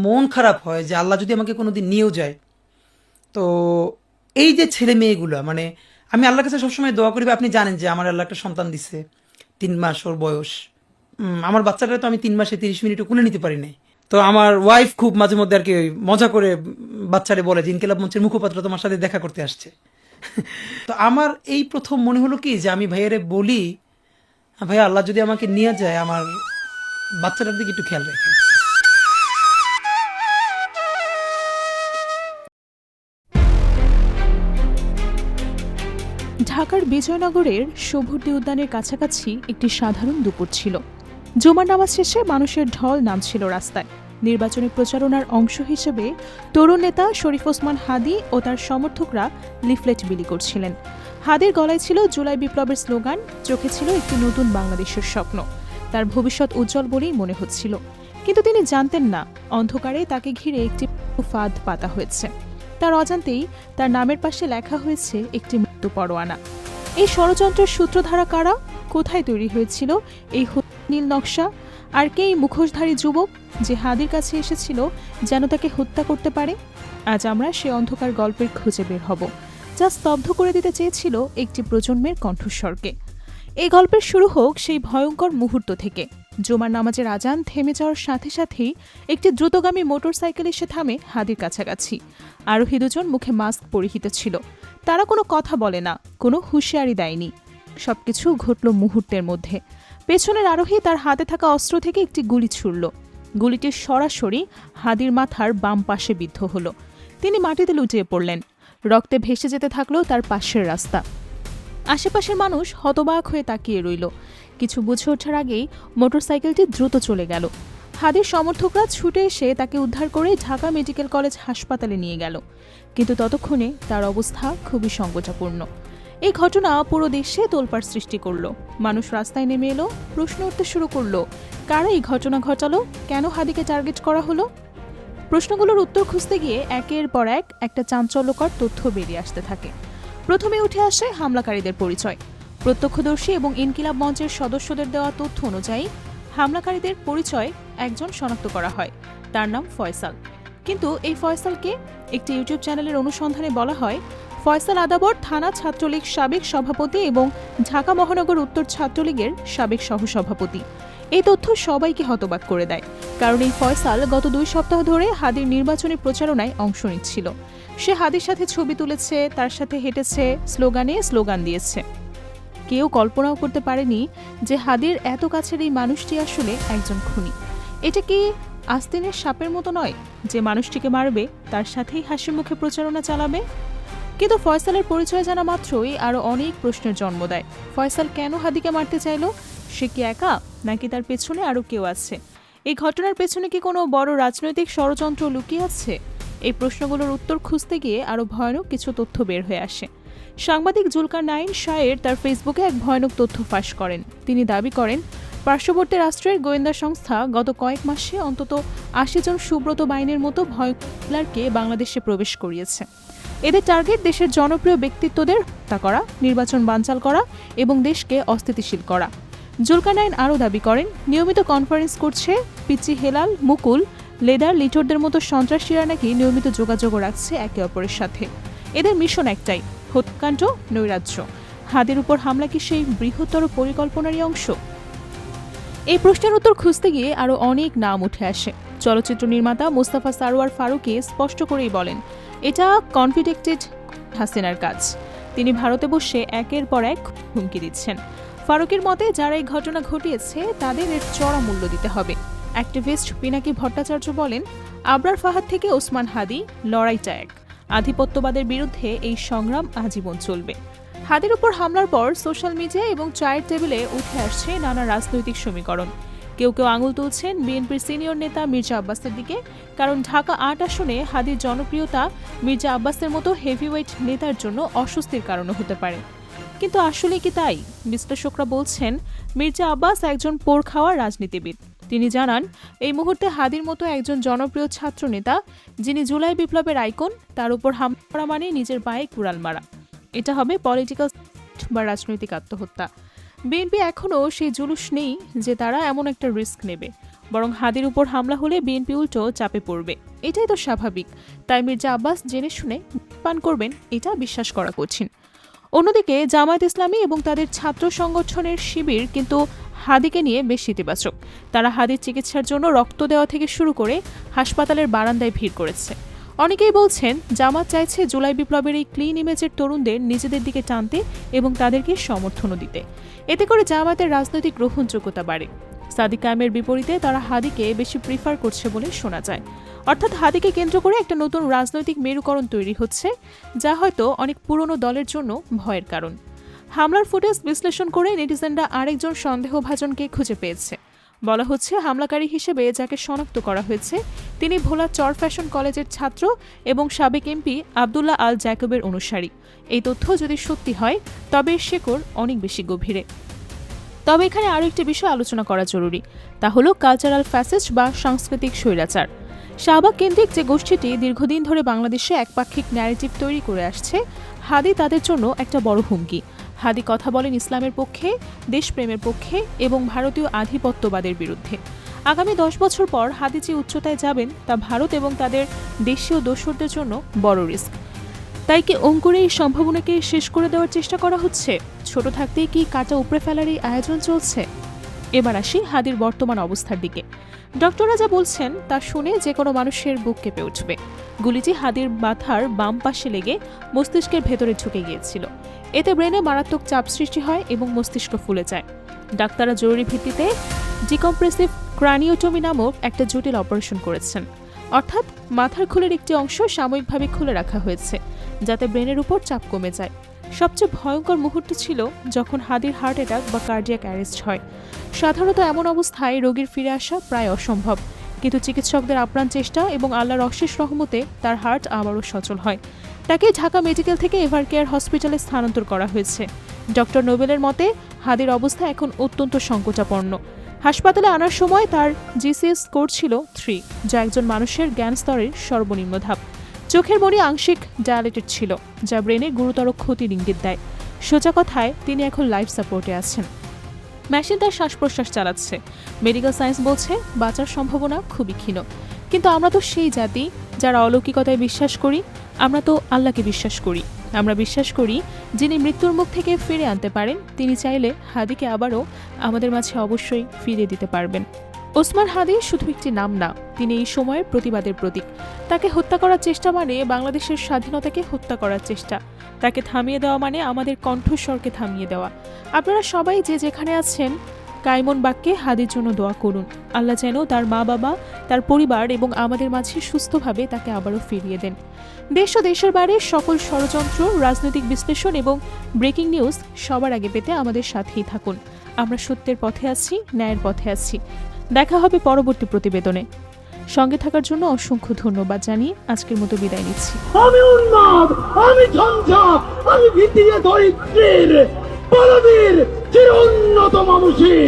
মন খারাপ হয় যে আল্লাহ যদি আমাকে কোনোদিন নিয়েও যায়, তো এই যে ছেলে মেয়েগুলো, মানে আমি আল্লাহর কাছে সবসময় দোয়া করি, বা আপনি জানেন যে আমার আল্লাহ একটা সন্তান দিছে, 3 মাস ওর বয়স। আমার বাচ্চাটা তো আমি 3 মাসে 30 মিনিটও কোলে নিতে পারি নাই। তো আমার ওয়াইফ খুব মাঝে মধ্যে আর কি ওই মজা করে বাচ্চারে বলে যে ইনকিলাব মঞ্চের মুখপাত্র তোমার সাথে দেখা করতে আসছে। তো আমার এই প্রথম মনে হলো কি যে আমি ভাইয়ারে বলি, ভাইয়া আল্লাহ যদি আমাকে নিয়ে যায়, আমার বাচ্চাটার দিকে একটু খেয়াল রাখেন। ঢাকার বিজয়নগরের সুবর্ণী উদ্যানের কাছাকাছি একটি সাধারণ দুপুর ছিল। জুমার নামাজ শেষে মানুষের ঢল নামছিল রাস্তায়। নির্বাচনী প্রচারণার অংশ হিসেবে তরুণ নেতা শরীফ ওসমান হাদী ও তার সমর্থকরা লিফলেট বিলি করছিলেন। হাদীর গলায় ছিল জুলাই বিপ্লবের স্লোগান, চোখে ছিল একটি নতুন বাংলাদেশের স্বপ্ন। তার ভবিষ্যৎ উজ্জ্বল বলেই মনে হচ্ছিল, কিন্তু তিনি জানতেন না অন্ধকারে তাকে ঘিরে একটি ফাঁদ পাতা হয়েছে। তার অজান্তেই তার নামের পাশে লেখা হয়েছে একটি মৃত্যু পরোয়ানা। এই ষড়যন্ত্রের সূত্রধারা কারা, কোথায় তৈরি হয়েছিল এই নীল নকশা, আর কে এই মুখোশধারী যুবক যে হাদীর কাছে এসেছিল যেন তাকে হত্যা করতে পারে? আজ আমরা সে অন্ধকার গল্পের খুঁজে বের হব, যা স্তব্ধ করে দিতে চেয়েছিল একটি প্রজন্মের কণ্ঠস্বরকে। এই গল্পের শুরু হোক সেই ভয়ঙ্কর মুহূর্ত থেকে। জুমার নামাজের আজান থেমে যাওয়ার সাথে সাথেই একটি দ্রুতগামী মোটরসাইকেল এসে থামে হাদীর কাছাকাছি। আরোহী দুজন মুখে মাস্ক পরিহিত ছিল। তারা কোনো কথা বলে না, কোনো হুঁশিয়ারি দেয়নি। সবকিছু ঘটল মুহূর্তের মধ্যে। পেছনের আরোহী তার হাতে থাকা অস্ত্র থেকে একটি গুলি ছুড়ল। গুলিটি সরাসরি হাদীর মাথার বাম পাশে বিদ্ধ হল। তিনি মাটিতে লুটিয়ে পড়লেন। রক্তে ভেসে যেতে থাকলো তার পাশের রাস্তা। আশেপাশের মানুষ হতবাক হয়ে তাকিয়ে রইল। কিছু বুঝে ওঠার আগেই মোটরসাইকেলটি দ্রুত চলে গেল। হাদীর সমর্থকরা ছুটে এসে তাকে উদ্ধার করে ঢাকা মেডিকেল কলেজ হাসপাতালে নিয়ে গেল, কিন্তু ততক্ষণে তার অবস্থা খুবই সংকটাপূর্ণ। এই ঘটনা পুরো দেশে তোলপাড় সৃষ্টি করল। মানুষ রাস্তায় নেমে এলো, প্রশ্ন উঠতে শুরু করলো, কারা এই ঘটনা ঘটালো, কেন হাদীকে টার্গেট করা হলো? প্রশ্নগুলোর উত্তর খুঁজতে গিয়ে একের পর একটা চাঞ্চল্যকর তথ্য বেরিয়ে আসতে থাকে। প্রথমে উঠে আসে হামলাকারীদের পরিচয়। প্রত্যক্ষদর্শী এবং ইনকিলাব মঞ্চের সদস্যদের দেওয়া তথ্য অনুযায়ী হামলাকারীদের পরিচয় একজন শনাক্ত করা হয়। তার নাম ফয়সাল। কিন্তু এই ফয়সালকে একটি ইউটিউব চ্যানেলের অনুসন্ধানে বলা হয় ফয়সাল আদাবর থানা ছাত্রলীগ সাবেক সভাপতি এবং ঢাকা মহানগর উত্তর ছাত্রলীগের সাবেক সহসভাপতি। এই তথ্য সবাইকে হতবাক করে দেয়, কারণ এই ফয়সাল গত 2 সপ্তাহ ধরে হাদীর নির্বাচনী প্রচারণায় অংশ নিচ্ছিল। সে হাদীর সাথে ছবি তুলেছে, তার সাথে হেঁটেছে, স্লোগান দিয়েছে। কেউ কল্পনাও করতে পারেনি যে হাদীর এত কাছের এই মানুষটি আসলে একজন খুনি। এটা কি আস্তিনের সাপের মতো নয় যে মানুষটিকে মারবে তার সাথেই হাসি মুখে প্রচারণা চালাবে? কিন্তু ফয়সালের পরিচয় জানা মাত্রই আরও অনেক প্রশ্নের জন্ম দেয়। ফয়সাল কেন হাদীকে মারতে চাইল? সে কি একা, নাকি তার পেছনে আরও কেউ আছে? এই ঘটনার পেছনে কি কোনো বড় রাজনৈতিক ষড়যন্ত্র লুকিয়ে আছে? এই প্রশ্নগুলোর উত্তর খুঁজতে গিয়ে আরও ভয়ানক কিছু তথ্য বের হয়ে আসে। সাংবাদিক জুলকারনাইন শায়ের তার ফেসবুকে এক ভয়ানক তথ্য ফাঁস করেন। তিনি দাবি করেন পার্শ্ববর্তী রাষ্ট্রের গোয়েন্দা সংস্থা গত কয়েক মাসে অন্তত 80 জন সুব্রত বাইনের মতো ভয়ঙ্করকে বাংলাদেশে প্রবেশ করিয়েছে। এদের টার্গেট দেশের জনপ্রিয় ব্যক্তিত্বদের হত্যা করা, নির্বাচন বানচাল করা এবং দেশকে অস্থিতিশীল করা। জুলকারনাইন আরও দাবি করেন নিয়মিত কনফারেন্স করছে পিচ্চি হেলাল, মুকুল, লেদার, লিটরদের মতো সন্ত্রাসীরা নাকি নিয়মিত যোগাযোগও রাখছে একে অপরের সাথে। এদের মিশন একটাই, হত্যাকাণ্ড, নৈরাজ্য। হাদীর উপর হামলা কি সেই বৃহত্তর পরিকল্পনারই অংশ? এই প্রশ্নের উত্তর খুঁজতে গিয়ে আরও অনেক নাম উঠে আসে। চলচ্চিত্র নির্মাতা মোস্তফা সারোয়ার ফারুকী স্পষ্ট করেই বলেন এটা কনফিডেক্টেড হাসিনার কাজ। তিনি ভারতে বসে একের পর এক হুমকি দিচ্ছেন। ফারুকের মতে যারা এই ঘটনা ঘটিয়েছে তাদের এর চড়া মূল্য দিতে হবে। অ্যাক্টিভিস্ট পিনাকি ভট্টাচার্য বলেন আবরার ফাহাদ থেকে ওসমান হাদী, লড়াইটা এক। আধিপত্যবাদের বিরুদ্ধে এই সংগ্রাম আজীবন চলবে। হাদীর উপর হামলার পর সোশ্যাল মিডিয়া এবং চায়ের টেবিলে উঠে আসছে নানা রাজনৈতিক সমীকরণ। কেউ কেউ আঙুল তুলছেন বিএনপির সিনিয়র নেতা মির্জা আব্বাসের দিকে, কারণ ঢাকা 8 আসনে হাদীর জনপ্রিয়তা মির্জা আব্বাসের মতো হেভিওয়েট নেতার জন্য অস্বস্তির কারণও হতে পারে। কিন্তু আসলে কি তাই? বিশ্লেষকরা বলছেন মির্জা আব্বাস একজন পোড় খাওয়া রাজনীতিবিদ। তিনি জানান এই মুহূর্তে হাদীর মতো একজন জনপ্রিয় ছাত্রনেতা, যিনি জুলাই বিপ্লবের আইকন, তার উপর হামলা করা মানে নিজের পায়ে কুড়াল মারা। এটা হবে পলিটিক্যাল বা রাজনৈতিক আত্মহত্যা। বিএনপি এখনও সেই জুলুস নেই যে তারা এমন একটা রিস্ক নেবে। বরং হাদির উপর হামলা হলে বিএনপি উল্টো চাপে পড়বে। এটাই তো স্বাভাবিক। তাই মির্জা আব্বাস জেনে শুনে পান করবেন এটা বিশ্বাস করা কঠিন। অন্যদিকে জামায়াত ইসলামী এবং তাদের ছাত্র সংগঠনের শিবির কিন্তু হাদিকে নিয়ে বেশ ইতিবাচক। তারা হাদির চিকিৎসার জন্য রক্ত দেওয়া থেকে শুরু করে হাসপাতালের বারান্দায় ভিড় করেছে। অনেকেই বলছেন জামাত চাইছে জুলাই বিপ্লবের এই ক্লিন ইমেজের তরুণদের নিজেদের দিকে টানতে এবং তাদেরকে সমর্থনও দিতে। এতে করে জামায়াতের রাজনৈতিক গ্রহণযোগ্যতা বাড়ে। সাদিক কায়েমের বিপরীতে তারা হাদিকে বেশি প্রিফার করছে বলে শোনা যায়। অর্থাৎ হাদিকে কেন্দ্র করে একটা নতুন রাজনৈতিক মেরুকরণ তৈরি হচ্ছে, যা হয়তো অনেক পুরনো দলের জন্য ভয়ের কারণ। হামলার ফুটেজ বিশ্লেষণ করে নেটিজেনরা আরেকজন সন্দেহভাজনকে খুঁজে পেয়েছে। বলা হচ্ছে হামলাকারী হিসেবে যাকে শনাক্ত করা হয়েছে তিনি ভোলা চর ফ্যাশন কলেজের ছাত্র এবং সাবেক এমপি আবদুল্লাহ আল জ্যাকবের অনুসারী। এই তথ্য যদি সত্যি হয় তবে এর শেকড় অনেক বেশি গভীরে। তবে এখানে আরও একটি বিষয় আলোচনা করা জরুরি, তা হলো কালচারাল ফ্যাসিস্ট বা সাংস্কৃতিক স্বৈরাচার। শাহবাগ কেন্দ্রিক যে গোষ্ঠীটি দীর্ঘদিন ধরে বাংলাদেশে একপাক্ষিক ন্যারেটিভ তৈরি করে আসছে, হাদি তাদের জন্য একটা বড় হুমকি। হাদি কথা বলেন ইসলামের পক্ষে, দেশপ্রেমের পক্ষে এবং ভারতীয় আধিপত্যবাদের বিরুদ্ধে। আগামী 10 বছর পর হাদি যে উচ্চতায় যাবেন তা ভারত এবং তাদের দেশীয় দোসরদের জন্য বড় রিস্ক। তাই কি অঙ্কুরে এই সম্ভাবনাকে শেষ করে দেওয়ার চেষ্টা করা হচ্ছে? ছোট থাকতেই কি কাঁটা উপড়ে ফেলার এই আয়োজন চলছে? এবার আসি হাদির বর্তমান অবস্থার দিকে। ডক্টররা যা বলছেন তা শুনে যে কোনো মানুষের বুক কেঁপে উঠবে। গুলিটি হাদির মাথার বাম পাশে লেগে মস্তিষ্কের ভেতরে ঢুকে গিয়েছিল। এতে ব্রেনে মারাত্মক চাপ সৃষ্টি হয় এবং মস্তিষ্ক ফুলে যায়। ডাক্তাররা জরুরি ভিত্তিতে ডিকম্প্রেসিভ ক্রানিওটমি নামক একটা জটিল অপারেশন করেছেন। অর্থাৎ মাথার খুলের একটি অংশ সাময়িকভাবে খুলে রাখা হয়েছে যাতে ব্রেনের উপর চাপ কমে যায়। সবচেয়ে ভয়ঙ্কর মুহূর্ত ছিল যখন হাদির হার্ট অ্যাটাক বা কার্ডিয়াক অ্যারেস্ট হয়। সাধারণত এমন অবস্থায় রোগীর ফিরে আসা প্রায় অসম্ভব, কিন্তু চিকিৎসকদের আপ্রাণ চেষ্টা এবং আল্লাহর অশেষ রহমতে তার হার্ট আবারও সচল হয়। তাকে ঢাকা মেডিকেল থেকে এভারকেয়ার হসপিটালে স্থানান্তর করা হয়েছে। ডক্টর নোবেলের মতে হাদির অবস্থা এখন অত্যন্ত সংকটাপন্ন। হাসপাতালে আনার সময় তার জিসিএস স্কোর ছিল 3, যা একজন মানুষের জ্ঞান স্তরের সর্বনিম্ন ধাপ। চোখের মণি আংশিক ডায়ালেটেড ছিল, যা ব্রেনে গুরুতর ক্ষতির ইঙ্গিত দেয়। সোজা কথায় তিনি এখন লাইফ সাপোর্টে আছেন। মেশিন তার শ্বাস প্রশ্বাস চালাচ্ছে। মেডিকেল সায়েন্স বলছে বাঁচার সম্ভাবনা খুবই ক্ষীণ। কিন্তু আমরা তো সেই জাতি যারা অলৌকিকতায় বিশ্বাস করি। আমরা তো আল্লাহকে বিশ্বাস করি। আমরা বিশ্বাস করি যিনি মৃত্যুর মুখ থেকে ফিরে আনতে পারেন, তিনি চাইলে হাদিকে আবারও আমাদের মাঝে অবশ্যই ফিরিয়ে দিতে পারবেন। ওসমান হাদি শুধু একটি নাম না, তিনি এই সময়ের প্রতিবাদের প্রতীক। তাকে হত্যা করার চেষ্টা মানে বাংলাদেশের স্বাধীনতাকে হত্যা করার চেষ্টা। তাকে থামিয়ে দেওয়া মানে আমাদের কণ্ঠস্বরকে থামিয়ে দেওয়া। আপনারা সবাই যে যেখানে আছেন কাইমন বাক্যে হাদির জন্য দোয়া করুন। আল্লাহ যেন তার মা বাবা, তার পরিবার এবং আমাদের মাঝে সুস্থভাবে তাকে আবারও ফিরিয়ে দেন। দেশ ও দেশের বাইরে সকল ষড়যন্ত্র, রাজনৈতিক বিশ্লেষণ এবং ব্রেকিং নিউজ সবার আগে পেতে আমাদের সাথেই থাকুন। আমরা সত্যের পথে আছি, ন্যায়ের পথে আছি। দেখা হবে পরবর্তী প্রতিবেদনে। সঙ্গে থাকার জন্য অসংখ্য ধন্যবাদ জানিয়ে আজকের মতো বিদায় নিচ্ছি। আমি উন্মাদ, আমি ঝঞ্ঝা, আমি ভীতিয়ে দরিদ্রের বলবীর চির উন্নত মানুষের।